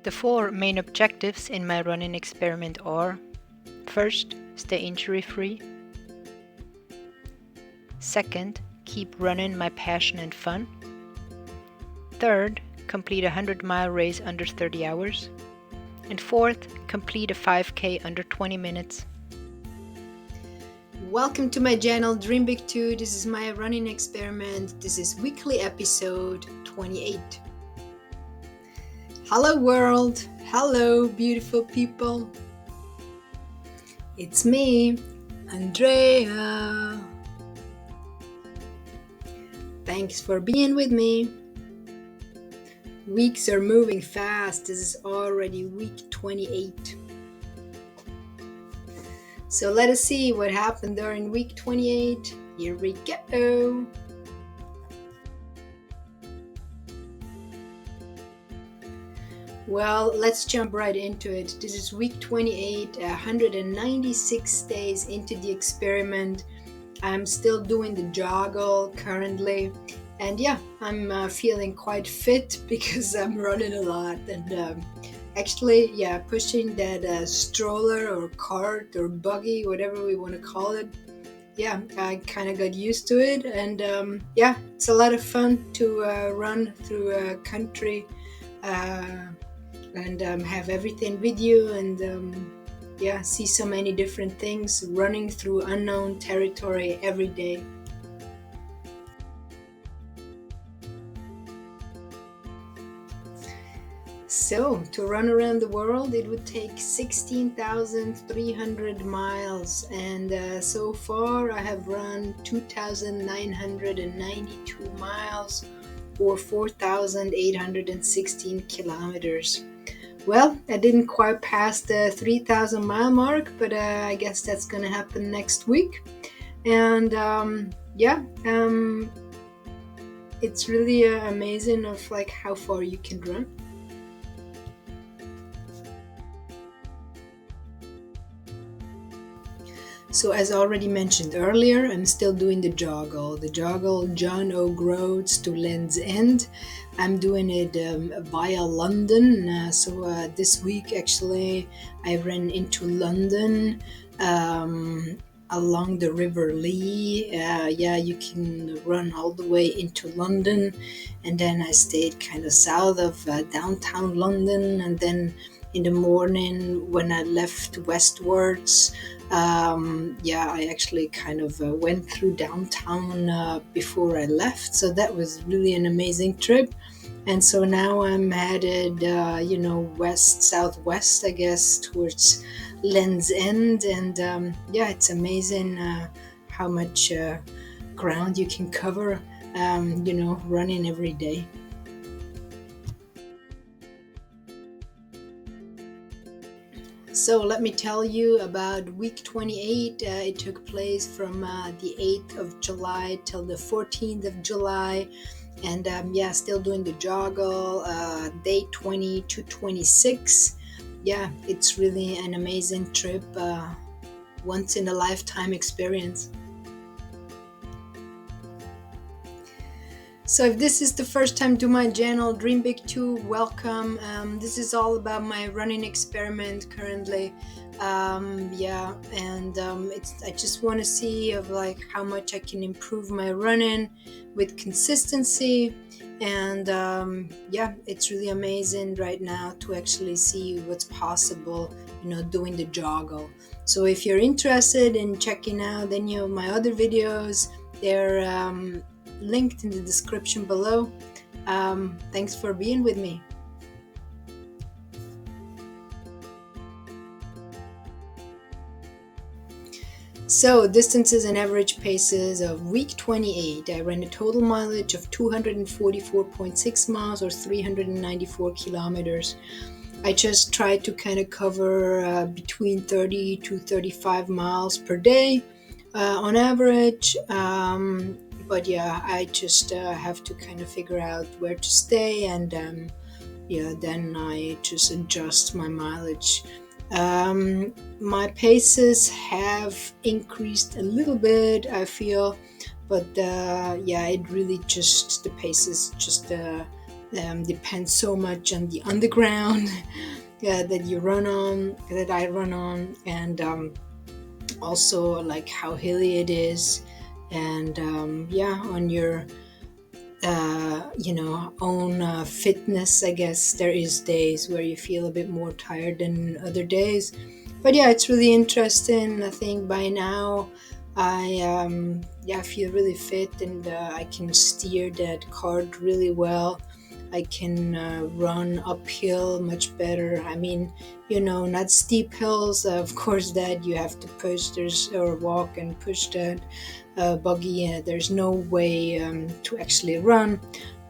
The four main objectives in my running experiment are: first, stay injury-free. Second, keep running my passion and fun. Third, complete a 100-mile race under 30 hours. And fourth, complete a 5K under 20 minutes. Welcome to my channel Dream Big 2. This is my running experiment. This is weekly episode 28. Hello world. Hello beautiful people. It's me, Andrea. Thanks for being with me. Weeks are moving fast. This is already week 28. So let us see what happened during week 28. Here we go. Well, let's jump right into it. This is week 28, 196 days into the experiment. I'm still doing the joggle currently. And yeah, I'm feeling quite fit because I'm running a lot. And actually, pushing that stroller or cart or buggy, whatever we want to call it. Yeah, I kind of got used to it. And it's a lot of fun to run through a country and have everything with you and see so many different things, running through unknown territory every day. So to run around the world, it would take 16,300 miles, and so far I have run 2,992 miles or 4,816 kilometers. Well, I didn't quite pass the 3,000 mile mark, but I guess that's gonna happen next week. And it's really amazing of like how far you can run. So as already mentioned earlier, I'm still doing the joggle John O'Groats to Land's End. I'm doing it via London. So this week actually I ran into London along the River Lee. You can run all the way into London, and then I stayed kind of south of downtown London, and then in the morning when I left westwards, I actually kind of went through downtown before I left. So that was really an amazing trip. And so now I'm headed, southwest, I guess, towards Land's End. And it's amazing how much ground you can cover, running every day. So let me tell you about week 28. It took place from the 8th of July till the 14th of July. And still doing the joggle, day 20 to 26. Yeah, it's really an amazing trip, once in a lifetime experience. So if this is the first time to my channel, Dream Big 2, welcome. This is all about my running experiment currently. I just want to see of like how much I can improve my running with consistency. And it's really amazing right now to actually see what's possible, doing the joggle. So if you're interested in checking out any of my other videos, they're linked in the description below. Thanks for being with me. So distances and average paces of week 28. I ran a total mileage of 244.6 miles or 394 kilometers. I just tried to kind of cover between 30 to 35 miles per day on average. I just have to kind of figure out where to stay, and then I just adjust my mileage. My paces have increased a little bit, I feel, but it really just, the paces just depends so much on the underground. that you run on, that I run on, and also like how hilly it is, and yeah, on your own fitness. I guess there is days where you feel a bit more tired than other days, but yeah, it's really interesting. I think by now I yeah, I feel really fit, and I can steer that cart really well. I can run uphill much better. I mean, not steep hills, of course, that you have to push, or walk and push that buggy. There's no way to actually run.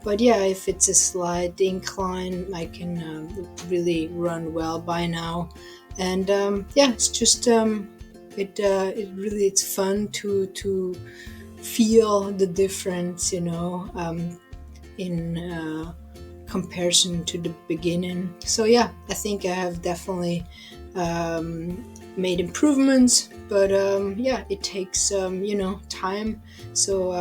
But yeah, if it's a slight incline, I can really run well by now. And yeah, it's just it's fun to feel the difference, in comparison to the beginning. So yeah, I think I have definitely made improvements, but yeah, it takes time. So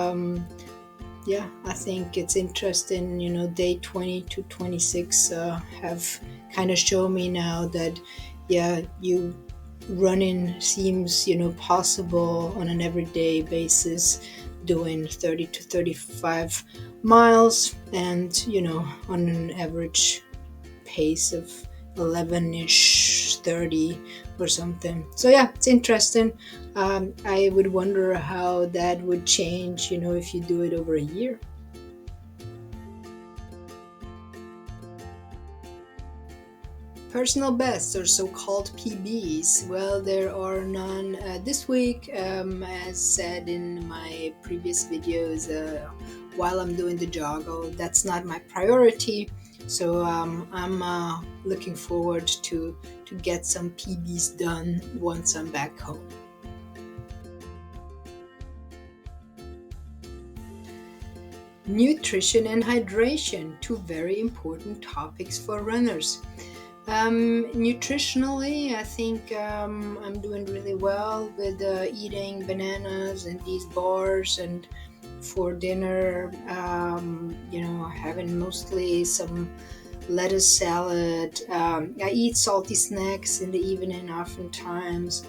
yeah, I think it's interesting. Day 20 to 26 have kind of shown me now that yeah, you running seems possible on an everyday basis, doing 30 to 35 miles, and on an average pace of 11ish 30 or something. So yeah, it's interesting. I would wonder how that would change if you do it over a year. Personal bests, or so-called PBs. Well, there are none this week. As said in my previous videos, while I'm doing the joggle, that's not my priority. So I'm looking forward to get some PBs done once I'm back home. Nutrition and hydration, two very important topics for runners. Nutritionally, I think I'm doing really well with eating bananas and these bars, and for dinner, having mostly some lettuce salad. I eat salty snacks in the evening oftentimes.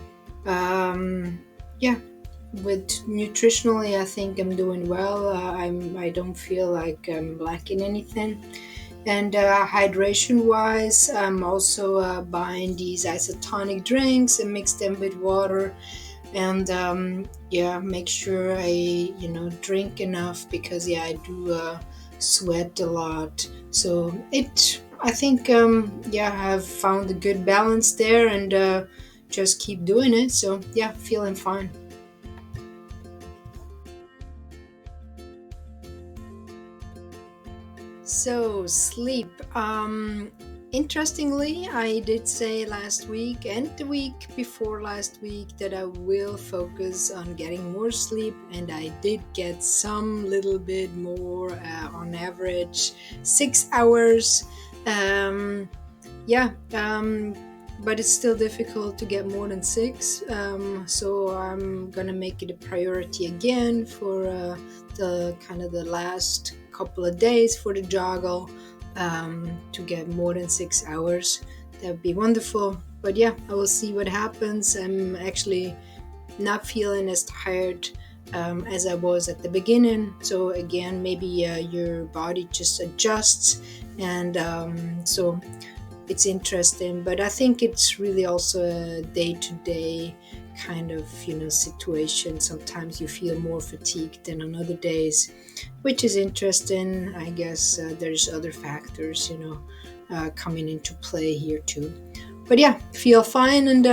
Yeah, with nutritionally, I think I'm doing well. I don't feel like I'm lacking anything. And hydration wise, I'm also buying these isotonic drinks and mix them with water. And yeah, make sure I drink enough, because yeah, I do sweat a lot. So I think yeah, I've found a good balance there, and just keep doing it. So yeah, feeling fine. So, sleep. Interestingly, I did say last week and the week before last week that I will focus on getting more sleep, and I did get some little bit more, on average, 6 hours. Um, yeah, but it's still difficult to get more than six. So I'm gonna make it a priority again for the kind of the last couple of days for the joggle, to get more than 6 hours. That would be wonderful. But yeah, I will see what happens. I'm actually not feeling as tired as I was at the beginning. So again, maybe your body just adjusts, and so it's interesting. But I think it's really also a day-to-day kind of situation. Sometimes you feel more fatigued than on other days, which is interesting. I guess there's other factors coming into play here too. But yeah, feel fine, and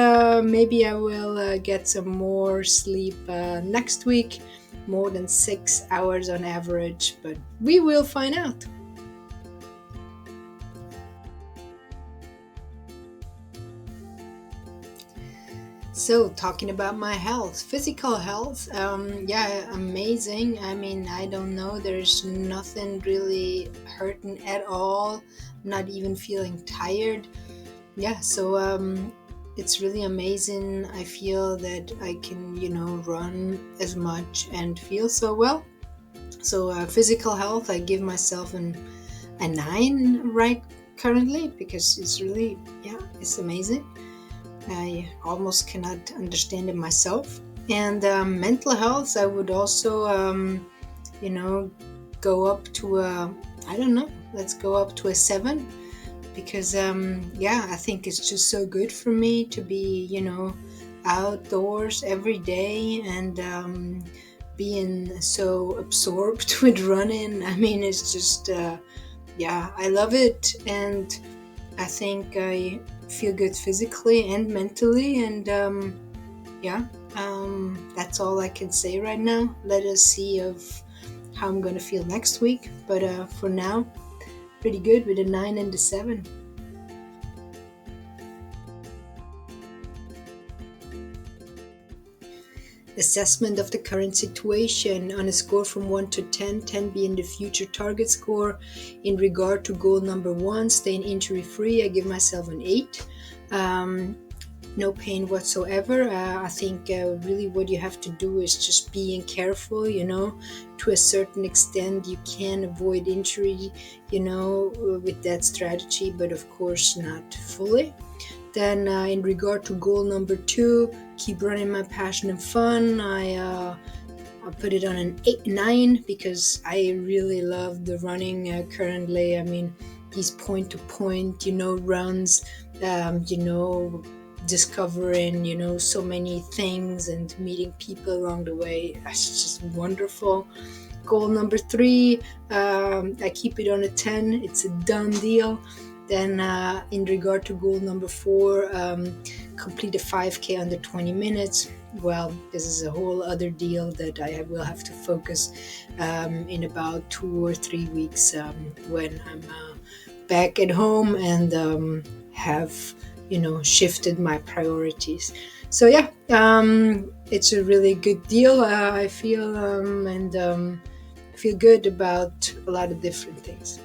maybe I will get some more sleep next week, more than 6 hours on average, but we will find out. So, talking about my health, physical health, yeah, amazing. I mean, I don't know, there's nothing really hurting at all, not even feeling tired. Yeah, so it's really amazing. I feel that I can, run as much and feel so well. So, physical health, I give myself a 9 right currently, because it's really, yeah, it's amazing. I almost cannot understand it myself. And mental health, I would also, you know, go up to a, I don't know, let's go up to a 7, because yeah, I think it's just so good for me to be, outdoors every day, and being so absorbed with running. I mean, it's just yeah, I love it, and I think I feel good physically and mentally, and yeah, that's all I can say right now. Let us see of how I'm gonna feel next week, but for now, pretty good with a 9 and a 7. Assessment of the current situation on a score from 1 to 10, 10 being the future target score. In regard to goal number 1, staying injury free, I give myself an 8. No pain whatsoever. I think really what you have to do is just being careful, to a certain extent. You can avoid injury, with that strategy, but of course not fully. Then in regard to goal number 2, keep running my passion and fun, I put it on an 8-9, because I really love the running currently. I mean, these point-to-point, runs, discovering, so many things and meeting people along the way. That's just wonderful. Goal number 3, I keep it on a 10. It's a done deal. Then in regard to goal number 4, complete a 5K under 20 minutes. Well, this is a whole other deal that I will have to focus in about 2 or 3 weeks, when I'm back at home and have shifted my priorities. So yeah, it's a really good deal, I feel, and feel good about a lot of different things.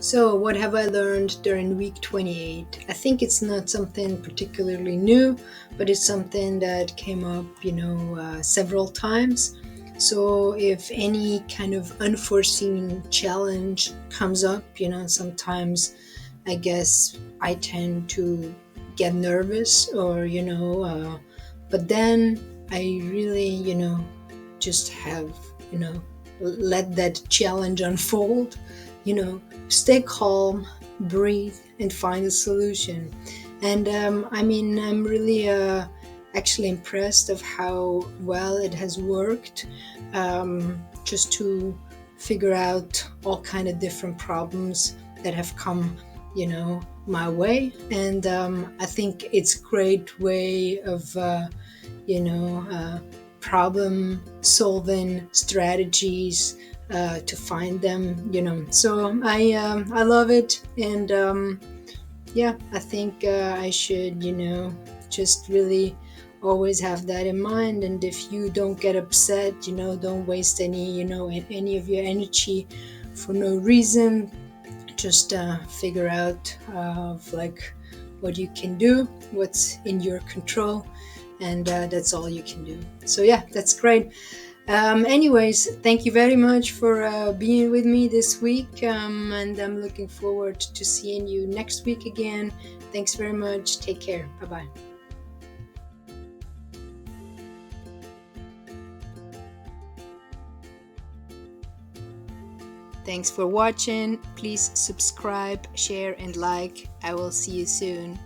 So what have I learned during week 28? I think it's not something particularly new, but it's something that came up, several times. So if any kind of unforeseen challenge comes up, sometimes I guess I tend to get nervous, or, but then I really, just have, let that challenge unfold, stay calm, breathe, and find a solution. And I'm really actually impressed of how well it has worked, just to figure out all kind of different problems that have come, my way. And I think it's a great way of, problem solving strategies, to find them, So I love it, and yeah, I think I should, just really always have that in mind. And if you don't get upset, don't waste any, any of your energy for no reason. Just figure out like what you can do, what's in your control, and that's all you can do. So yeah, that's great. Anyways, thank you very much for being with me this week, and I'm looking forward to seeing you next week again. Thanks very much. Take care. Bye-bye. Thanks for watching. Please subscribe, share, and like. I will see you soon.